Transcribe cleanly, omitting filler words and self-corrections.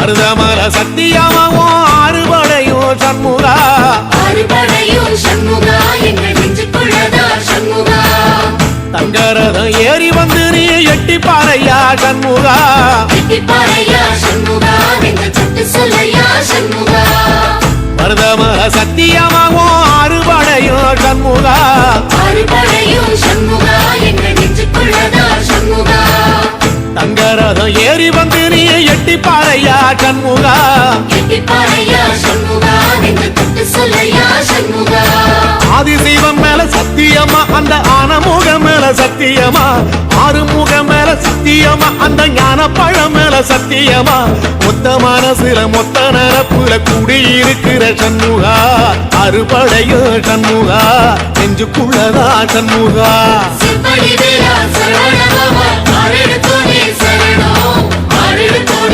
மருதமர சத்தியமாவும் அறுபடையும் சண்முகா அறுபடையும் சண்முகா எங்கள் நெஞ்சுக்குள்ளதா சண்முகா தங்கரதம் ஏறி வந்து நீ எட்டி பாறையா சண்முகா எட்டி பாறையா சண்முகா எங்கள் சட்டு சொல்லையா சண்முகா மருதமர சத்தியமாவும் அறுபடையும் சண்முகா அறுபடையும் சண்முகா எங்கள் நெஞ்சுக்குள்ளதா சண்முகா தங்கரதம் ஏறி வந்து நீ எட்டி பாறையா சண்முகா எட்டி பாறையா சண்முகா எங்கள் சட்டு சொல்லையா சண்முகா ஆதிசைவம் மேல சத்தியமா அந்த ஆனமுகம் மேல சத்தியமா ஆறுமுகம் மேல சத்தியமா அந்த ஞான பழம் மேல சத்தியமா மொத்த மனசுல மொத்த நரப்புல குடியிருக்கிற சண்முகா அறுபடையும் சண்முகா நெஞ்சுக்குள்ளதா சண்முகா சிப்படி வேலா சரவண பவா ஆரெடுத்தோனே சரணம் ஆரெடுத்தோனே